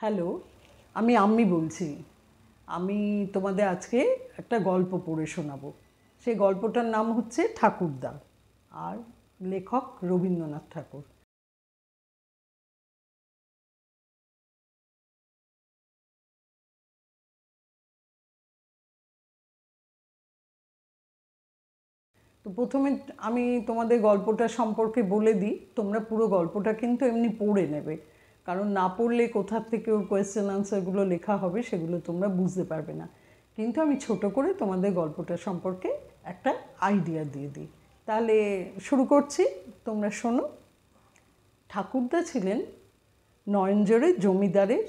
Hello, আমি আম্মি বলছি। আমি তোমাদের আজকে একটা গল্প পড়ে শোনাবো। সেই গল্পটার নাম হচ্ছে ঠাকুরদা, আর লেখক রবীন্দ্রনাথ ঠাকুর। তো প্রথমে আমি তোমাদের গল্পটা সম্পর্কে বলে দিই, তোমরা পুরো গল্পটা কিন্তু এমনি পড়ে নেবে, কারণ না পড়লে কোথা থেকে ওর কোয়েশ্চেন আনসারগুলো লেখা হবে সেগুলো তোমরা বুঝতে পারবে না। কিন্তু আমি ছোট করে তোমাদের গল্পটা সম্পর্কে একটা আইডিয়া দিয়ে দিই। তাহলে শুরু করছি, তোমরা শোনো। ঠাকুরদা ছিলেন নয়নজোড়ের জমিদারের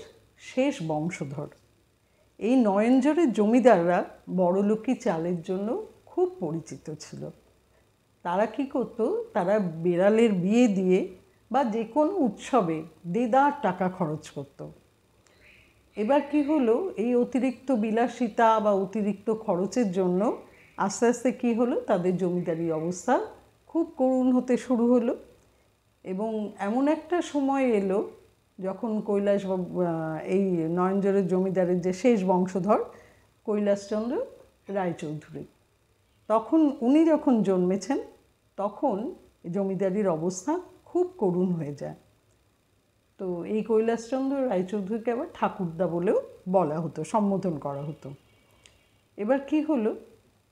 শেষ বংশধর। এই নয়নজোড়ের জমিদাররা বড়লোকি চালের জন্য খুব পরিচিত ছিল। তারা কি করতো, তারা বেড়ালের বিয়ে দিয়ে বা যে কোনো উৎসবে দেদার টাকা খরচ করত। এবার কি হলো, এই অতিরিক্ত বিলাসিতা বা অতিরিক্ত খরচের জন্য আস্তে আস্তে কী হলো, তাদের জমিদারি অবস্থা খুব করুণ হতে শুরু হলো। এবং এমন একটা সময় এলো যখন কৈলাসবাবু, এই নয়নজোড়ের জমিদারের যে শেষ বংশধর কৈলাসচন্দ্র রায়চৌধুরী, তখন উনি যখন জন্মেছেন তখন জমিদারির অবস্থা খুব করুণ হয়ে যায়। তো এই কৈলাসচন্দ্র রায়চৌধুরীকে আবার ঠাকুরদা বলেও বলা হতো, সম্বোধন করা হতো। এবার কি হলো,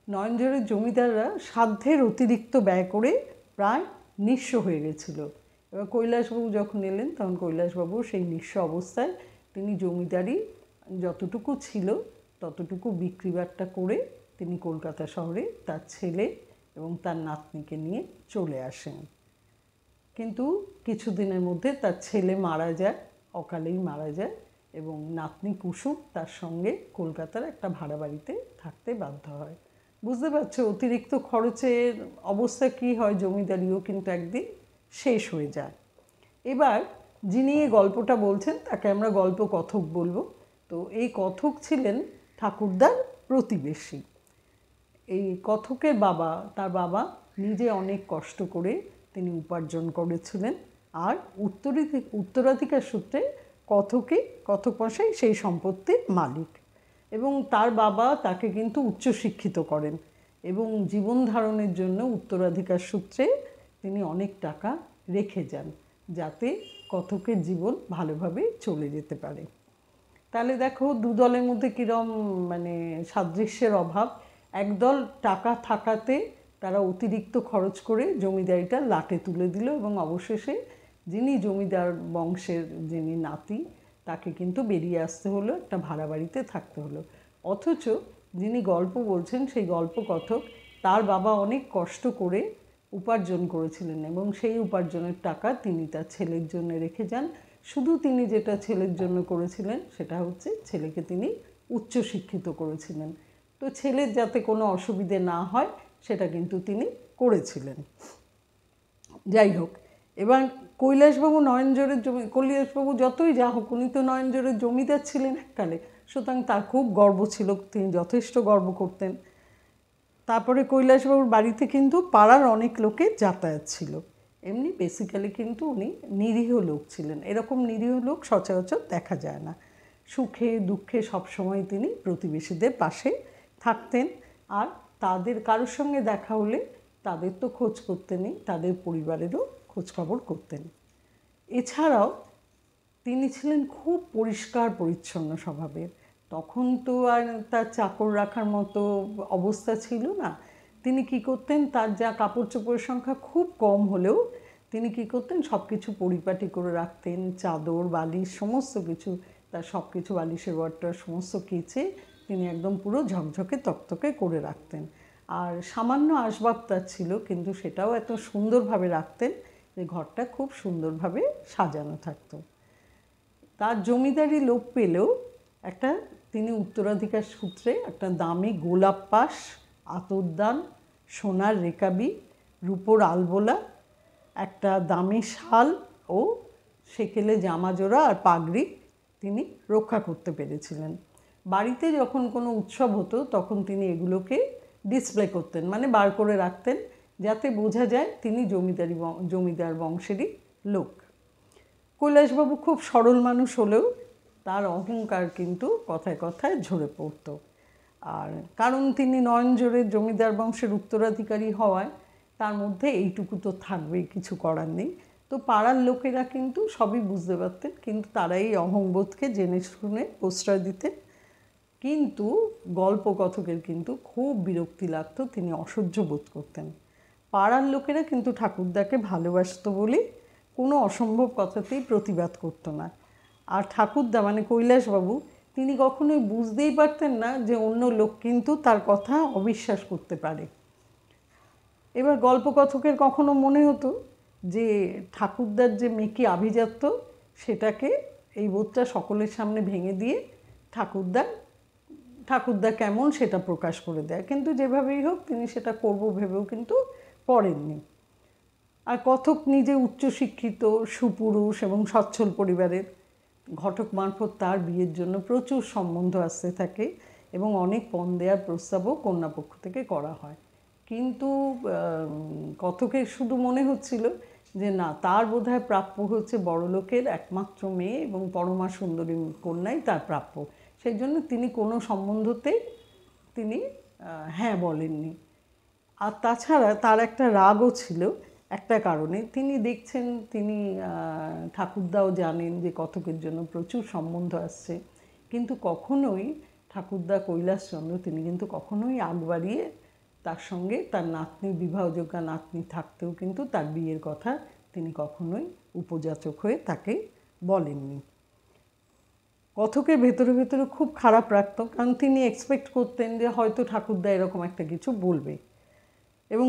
নয়নজোড়ের জমিদাররা সাধ্যের অতিরিক্ত ব্যয় করে প্রায় নিঃস্ব হয়ে গেছিল। এবার কৈলাসবাবু যখন এলেন তখন কৈলাসবাবু সেই নিঃস্ব অবস্থায় তিনি জমিদারি যতটুকু ছিল ততটুকু বিক্রিবাট্টা করে তিনি কলকাতা শহরে তার ছেলে এবং তার নাতনিকে নিয়ে চলে আসেন। কিন্তু কিছুদিনের মধ্যে তার ছেলে মারা যায়, অকালেই মারা যায়, এবং নাতনি কুসুম তার সঙ্গে কলকাতার একটা ভাড়া বাড়িতে থাকতে বাধ্য হয়। বুঝতে পারছো অতিরিক্ত খরচের অবস্থা কী হয়, জমিদারিও কিন্তু একদিন শেষ হয়ে যায়। এবার যিনি এই গল্পটা বলছেন তাকে আমরা গল্প কথক বলবো। তো এই কথক ছিলেন ঠাকুরদার প্রতিবেশী। এই কথকের বাবা, তার বাবা নিজে অনেক কষ্ট করে তিনি উপার্জন করেছিলেন, আর উত্তরাধিকার সূত্রে কথক মশাই সেই সম্পত্তির মালিক। এবং তার বাবা তাকে কিন্তু উচ্চশিক্ষিত করেন এবং জীবন ধারণের জন্য উত্তরাধিকার সূত্রে তিনি অনেক টাকা রেখে যান, যাতে কথকের জীবন ভালোভাবে চলে যেতে পারে। তাহলে দেখো দু দলের মধ্যে কীরকম সাদৃশ্যের অভাব। একদল টাকা থাকাতে তারা অতিরিক্ত খরচ করে জমিদারিটা লাটে তুলে দিল, এবং অবশেষে যিনি জমিদার বংশের যিনি নাতি তাকে কিন্তু বেরিয়ে আসতে হলো, একটা ভাড়া বাড়িতে থাকতে হলো। অথচ যিনি গল্প বলছেন সেই গল্প কথক, তার বাবা অনেক কষ্ট করে উপার্জন করেছিলেন এবং সেই উপার্জনের টাকা তিনি তার ছেলের জন্য রেখে যান। শুধু তিনি যেটা ছেলের জন্য করেছিলেন সেটা হচ্ছে ছেলেকে তিনি উচ্চশিক্ষিত করেছিলেন। তো ছেলের যাতে কোনো অসুবিধে না হয় সেটা কিন্তু তিনি করেছিলেন। যাই হোক, এবার কৈলাসবাবু যতই যা হোক, উনি তো নয়নজোড়ের জমিদার ছিলেন এককালে, সুতরাং তার খুব গর্ব ছিল, তিনি যথেষ্ট গর্ব করতেন। তারপরে কৈলাসবাবুর বাড়িতে কিন্তু পাড়ার অনেক লোকের যাতায়াত ছিল। এমনি বেসিক্যালি কিন্তু উনি নিরীহ লোক ছিলেন, এরকম নিরীহ লোক সচরাচর দেখা যায় না। সুখে দুঃখে সবসময় তিনি প্রতিবেশীদের পাশে থাকতেন, আর তাদের কারোর সঙ্গে দেখা হলে তাদের তো খোঁজ করতেনই, তাদের পরিবারেরও খোঁজখবর করতেন। এছাড়াও তিনি ছিলেন খুব পরিষ্কার পরিচ্ছন্ন স্বভাবের। তখন তো আর তার চাকর রাখার মতো অবস্থা ছিল না। তিনি কি করতেন, তার যা কাপড় চোপড়ের সংখ্যা খুব কম হলেও তিনি কি করতেন, সব কিছু পরিপাটি করে রাখতেন। চাদর বালিশ সমস্ত কিছু, তার সব কিছু বালিশের ওয়ারটা সমস্ত কেচে তিনি একদম পুরো ঝকঝকে তকতকে করে রাখতেন। আর সামান্য আসবাব তার ছিল, কিন্তু সেটাও এত সুন্দরভাবে রাখতেন যে ঘরটা খুব সুন্দরভাবে সাজানো থাকতো। তার জমিদারি লোপ পেলেও তিনি উত্তরাধিকার সূত্রে একটা দামি গোলাপ পাশ, আতরদান, সোনার রেকাবি, রূপোর আলবোলা, একটা দামি শাল ও সেকেলে জামাজোড়া আর পাগড়ি তিনি রক্ষা করতে পেরেছিলেন। বাড়িতে যখন কোনো উৎসব হতো তখন তিনি এগুলোকে ডিসপ্লে করতেন, বার করে রাখতেন, যাতে বোঝা যায় তিনি জমিদার বংশেরই লোক। কৈলাসবাবু খুব সরল মানুষ হলেও তার অহংকার কিন্তু কথায় কথায় ঝরে পড়তো। আর কারণ তিনি নয়নজোড়ের জমিদার বংশের উত্তরাধিকারী হওয়ায় তার মধ্যে এইটুকু তো থাকবেই, কিছু করার নেই। তো পাড়ার লোকেরা কিন্তু সবই বুঝতে পারতেন, কিন্তু তারা এই অহংবোধকে জেনে শুনে প্রশ্রয় দিতেন। কিন্তু গল্পকথকের কিন্তু খুব বিরক্তি লাগতো, তিনি অসহ্য বোধ করতেন। পাড়ার লোকেরা কিন্তু ঠাকুরদাকে ভালোবাসতো বলে কোনো অসম্ভব কথাতেই প্রতিবাদ করতো না। আর ঠাকুরদা মানে কৈলাসবাবু, তিনি কখনোই বুঝতেই পারতেন না যে অন্য লোক কিন্তু তার কথা অবিশ্বাস করতে পারে। এবার গল্পকথকের কখনো মনে হতো যে ঠাকুরদার যে মেকি আভিজাত্য, সেটাকে এই বোধটা সকলের সামনে ভেঙে দিয়ে ঠাকুরদা কেমন সেটা প্রকাশ করে দেয়। কিন্তু যেভাবেই হোক তিনি সেটা করব ভেবেও কিন্তু করেননি। আর কথক নিজে উচ্চশিক্ষিত, সুপুরুষ এবং সচ্ছল পরিবারের। ঘটক মারফত তার বিয়ের জন্য প্রচুর সম্বন্ধ আসতে থাকে এবং অনেক পণ দেওয়ার প্রস্তাবও কন্যাপক্ষ থেকে করা হয়। কিন্তু কথকের শুধু মনে হচ্ছিল যে না, তার বোধহয় প্রাপ্য হচ্ছে বড়লোকের একমাত্র মেয়ে এবং পরমা সুন্দরী কন্যাই তার প্রাপ্য। সেই জন্য তিনি কোনো সম্বন্ধতে তিনি হ্যাঁ বলেননি। আর তাছাড়া তার একটা রাগও ছিল একটা কারণে। তিনি দেখছেন, তিনি ঠাকুরদাও জানেন যে কথকের জন্য প্রচুর সম্বন্ধ আসছে, কিন্তু কখনোই ঠাকুরদা কৈলাসচন্দ্র তিনি কিন্তু কখনোই আগ বাড়িয়ে তার সঙ্গে তার নাতনির বিবাহযোগ্য নাতনি থাকতেও কিন্তু তার বিয়ের কথা তিনি কখনোই উপযাচক হয়ে তাকে বলেননি। কথকের ভেতরে ভেতরে খুব খারাপ লাগতো, কারণ তিনি এক্সপেক্ট করতেন যে হয়তো ঠাকুরদা এরকম একটা কিছু বলবে এবং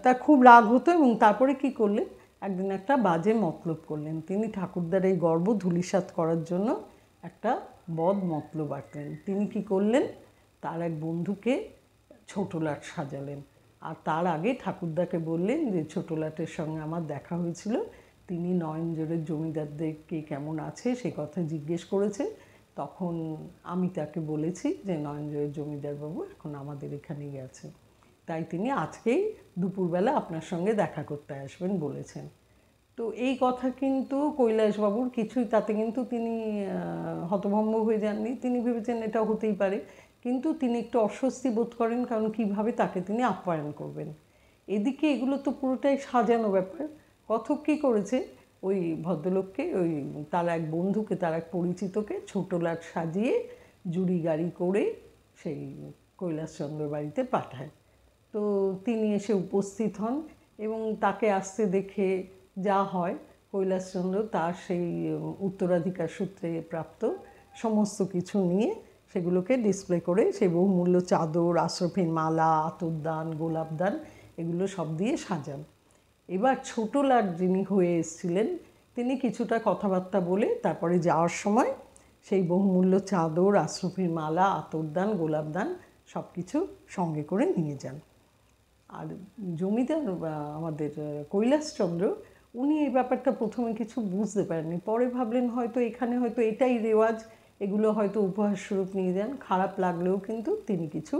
তার খুব রাগ হতো। এবং তারপরে কি করলেন, একদিন একটা বাজে মতলব করলেন। তিনি ঠাকুরদার এই গর্ব ধূলিসাৎ করার জন্য একটা বদ মতলব আঁটলেন। তিনি কি করলেন, তার এক বন্ধুকে ছোটলাট সাজালেন। আর তার আগে ঠাকুরদাকে বললেন যে ছোটলাটের সঙ্গে আমার দেখা হয়েছিল, তিনি নয়নজোড়ের জমিদারদেরকে কেমন আছে সে কথা জিজ্ঞেস করেছে। তখন আমি তাকে বলেছি যে নয়নজোড়ের জমিদারবাবু এখন আমাদের এখানেই আছে, তাই তিনি আজকেই দুপুরবেলা আপনার সঙ্গে দেখা করতে আসবেন বলেছেন। তো এই কথা কিন্তু কৈলাসবাবুর কিছুই, তাতে কিন্তু তিনি হতভম্ব হয়ে যাননি। তিনি ভেবেছেন এটা হতেই পারে, কিন্তু তিনি একটু অস্বস্তি বোধ করেন, কারণ কিভাবে তাকে তিনি আপ্যায়ন করবেন। এদিকে এগুলো তো পুরোটাই সাজানো ব্যাপার। কথক কী করেছে, ওই ভদ্রলোককে, ওই তার এক বন্ধুকে, তার এক পরিচিতকে ছোটলাট সাজিয়ে জুড়ি গাড়ি করে সেই কৈলাসচন্দ্র বাড়িতে পাঠায়। তো তিনি এসে উপস্থিত হন এবং তাকে আসতে দেখে যা হয়, কৈলাসচন্দ্র তার সেই উত্তরাধিকার সূত্রে প্রাপ্ত সমস্ত কিছু নিয়ে সেগুলোকে ডিসপ্লে করে সেই বহুমূল্য চাদর, আশরফির মালা, আতরদান, গোলাপদান এগুলো সব দিয়ে সাজান। এবার ছোটলাট যিনি হয়ে এসেছিলেন তিনি কিছুটা কথাবার্তা বলে তারপরে যাওয়ার সময় সেই বহুমূল্য চাদর, আশরফির মালা, আতরদান, গোলাপদান সব কিছু সঙ্গে করে নিয়ে যান। আর জমিদার আমাদের কৈলাসচন্দ্র, উনি এই ব্যাপারটা প্রথমে কিছু বুঝতে পারেননি। পরে ভাবলেন হয়তো এখানে হয়তো এটাই রেওয়াজ, এগুলো হয়তো উপহারস্বরূপ নিয়ে যান। খারাপ লাগলেও কিন্তু তিনি কিছু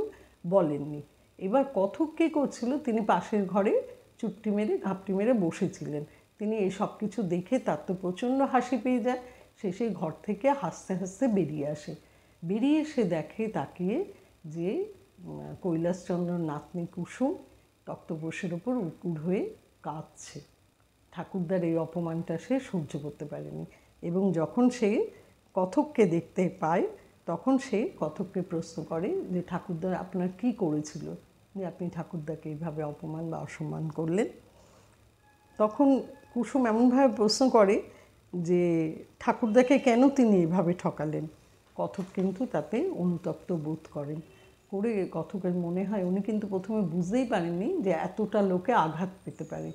বলেননি। এবার কথক কী করছিল, তিনি পাশের ঘরে চুপটি মেরে ঘাপটি মেরে বসেছিলেন। তিনি এই সব কিছু দেখে তার তো প্রচণ্ড হাসি পেয়ে যায়। সে সেই ঘর থেকে হাসতে হাসতে বেরিয়ে আসে। বেরিয়ে এসে দেখে তাকিয়ে যে কৈলাসচন্দ্রর নাতনি কুসুম তক্তপোষের ওপর উপুড় হয়ে কাঁদছে। ঠাকুরদার এই অপমানটা সে সহ্য করতে পারেনি এবং যখন সে কথককে দেখতে পায় তখন সে কথককে প্রশ্ন করে যে ঠাকুরদা আপনার কী করেছিল যে আপনি ঠাকুরদাকে এইভাবে অপমান বা অসম্মান করলেন। তখন কুসুম এমনভাবে প্রশ্ন করে যে ঠাকুরদাকে কেন তিনি এইভাবে ঠকালেন। কথক কিন্তু তাতে অনুতপ্ত বোধ করেন। করে কথকের মনে হয় উনি কিন্তু প্রথমে বুঝতেই পারেননি যে এতটা লোকে আঘাত পেতে পারে।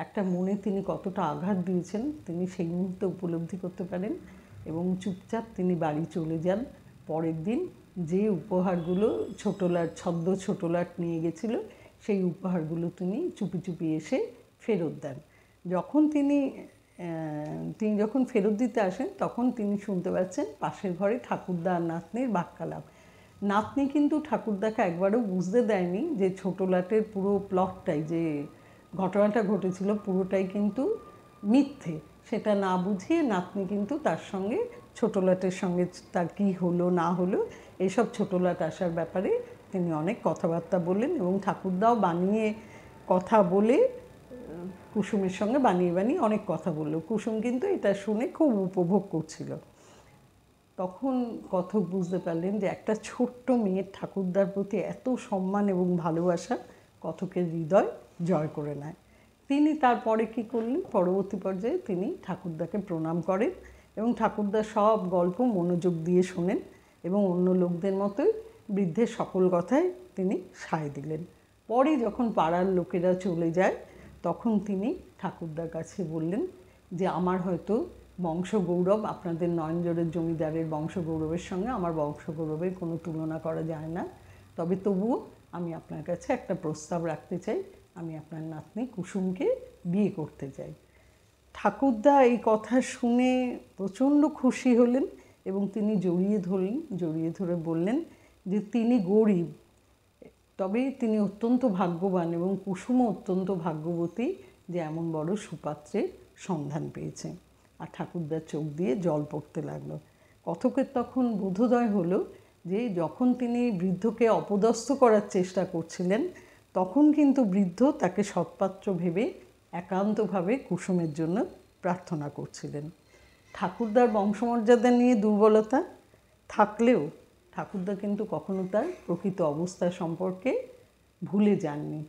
একটা মনে তিনি কতটা আঘাত দিয়েছেন তিনি সেই মুহূর্তে উপলব্ধি করতে পারেন এবং চুপচাপ তিনি বাড়ি চলে যান। পরের দিন যে উপহারগুলো ছোটলাট নিয়ে গেছিল সেই উপহারগুলো তিনি চুপি চুপি এসে ফেরত দেন। তিনি যখন ফেরত দিতে আসেন তখন তিনি শুনতে পাচ্ছেন পাশের ঘরে ঠাকুরদা আর নাতনির বাক্যালাপ। নাতনি কিন্তু ঠাকুরদাকে একবারও বুঝতে দেয়নি যে ছোটলাটের পুরো প্লটটাই, যে ঘটনাটা ঘটেছিল পুরোটাই কিন্তু মিথ্যে। সেটা না বুঝিয়ে নাতনি কিন্তু তার সঙ্গে ছোটলাটের সঙ্গে তার কী হলো না হলো এইসব ছোটলাট আসার ব্যাপারে তিনি অনেক কথাবার্তা বললেন এবং ঠাকুরদাও বানিয়ে কথা বলে কুসুমের সঙ্গে বানিয়ে বানিয়ে অনেক কথা বলল। কুসুম কিন্তু এটা শুনে খুব উপভোগ করছিল। তখন কথক বুঝতে পারলেন যে একটা ছোট্ট মেয়ের ঠাকুরদার প্রতি এত সম্মান এবং ভালোবাসা কথকের হৃদয় জয় করে নেয়। তিনি তারপরে কী করলেন, পরবর্তী পর্যায়ে তিনি ঠাকুরদাকে প্রণাম করেন এবং ঠাকুরদার সব গল্প মনোযোগ দিয়ে শোনেন এবং অন্য লোকদের মতোই বৃদ্ধের সকল কথায় তিনি সায় দিলেন। পরে যখন পাড়ার লোকেরা চলে যায় তখন তিনি ঠাকুরদার কাছে বললেন যে আমার হয়তো বংশগৌরব আপনাদের নয়নজোড়ের জমিদারের বংশগৌরবের সঙ্গে আমার বংশগৌরবের কোনো তুলনা করা যায় না, তবে তবুও আমি আপনার কাছে একটা প্রস্তাব রাখতে চাই, আমি আপনার নাতনি কুসুমকে বিয়ে করতে চাই। ঠাকুরদা এই কথা শুনে প্রচণ্ড খুশি হলেন এবং তিনি জড়িয়ে ধরে বললেন যে তিনি গরিব, তবে তিনি অত্যন্ত ভাগ্যবান এবং কুসুমও অত্যন্ত ভাগ্যবতী যে এমন বড় সুপাত্রের সন্ধান পেয়েছে। আর ঠাকুরদার চোখ দিয়ে জল পড়তে লাগলো। কথকের তখন বোধোদয় হলো যে যখন তিনি বৃদ্ধকে অপদস্থ করার চেষ্টা করছিলেন তখন কিন্তু বৃদ্ধ তাকে সৎপাত্র ভেবে একান্তভাবে কুসুমের জন্য প্রার্থনা করছিলেন। ঠাকুরদার বংশমর্যাদা নিয়ে দুর্বলতা থাকলেও ঠাকুরদা কিন্তু কখনো তার প্রকৃত অবস্থা সম্পর্কে ভুলে যাননি।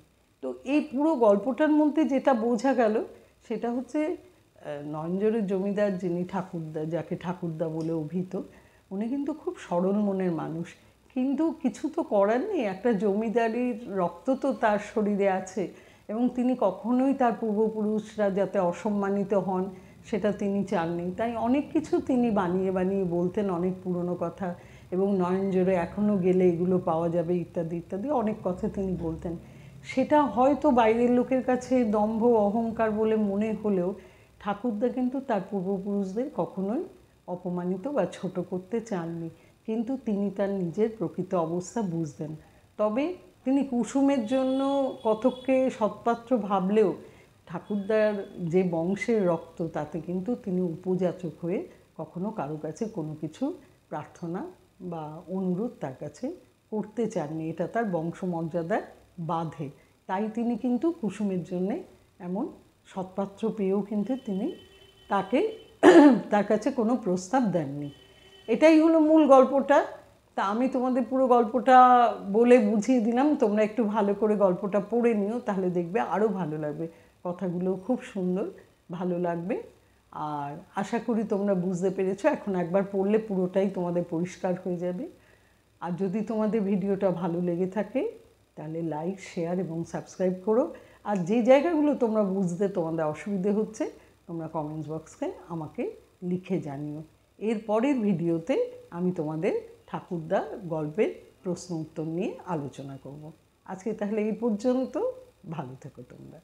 তো এই পুরো গল্পটার মধ্যে যেটা বোঝা গেল সেটা হচ্ছে নয়নজোড়ের জমিদার যিনি ঠাকুরদা, যাকে ঠাকুরদা বলে অভিহিত, উনি কিন্তু খুব সরল মনের মানুষ, কিন্তু কিছু তো করার নেই, একটা জমিদারির রক্ত তো তার শরীরে আছে এবং তিনি কখনোই তার পূর্বপুরুষরা যাতে অসম্মানিত হন সেটা তিনি চাননি। তাই অনেক কিছু তিনি বানিয়ে বানিয়ে বলতেন, অনেক পুরনো কথা, এবং নয়নজোড়ে এখনও গেলে এগুলো পাওয়া যাবে ইত্যাদি ইত্যাদি অনেক কথা তিনি বলতেন। সেটা হয়তো বাইরের লোকের কাছে দম্ভ অহংকার বলে মনে হলেও ঠাকুরদা কিন্তু তার পূর্বপুরুষদের কখনোই অপমানিত বা ছোট করতে চাননি, কিন্তু তিনি তার নিজের প্রকৃত অবস্থা বুঝতেন। তবে তিনি কুসুমের জন্য কথককে সৎপাত্র ভাবলেও ঠাকুরদার যে বংশের রক্ত তাতে কিন্তু তিনি উপযাচক হয়ে কখনো কারো কাছে কোনো কিছু প্রার্থনা বা অনুরোধ তার কাছে করতে চাননি, এটা তার বংশমর্যাদায় বাধে। তাই তিনি কিন্তু কুসুমের জন্যে এমন সৎপাত্র পেয়েও কিন্তু তিনি তার কাছে কোনো প্রস্তাব দেননি। এটাই হলো মূল গল্পটা। তা আমি তোমাদের পুরো গল্পটা বলে বুঝিয়ে দিলাম, তোমরা একটু ভালো করে গল্পটা পড়ে নিও, তাহলে দেখবে আরও ভালো লাগবে। কথাগুলো খুব সুন্দর, ভালো লাগবে। আর আশা করি তোমরা বুঝতে পেরেছো। এখন একবার পড়লে পুরোটাই তোমাদের পরিষ্কার হয়ে যাবে। আর যদি তোমাদের ভিডিওটা ভালো লেগে থাকে তাহলে লাইক, শেয়ার এবং সাবস্ক্রাইব করো। আর যে জায়গাগুলো তোমরা বুঝতে তোমাদের অসুবিধে হচ্ছে তোমরা কমেন্টস বক্সে আমাকে লিখে জানিও। এর পরের ভিডিওতে আমি তোমাদের ঠাকুরদা গল্পের প্রশ্ন উত্তর নিয়ে আলোচনা করব। আজকে তাহলে এই পর্যন্ত, ভালো থেকো তোমরা।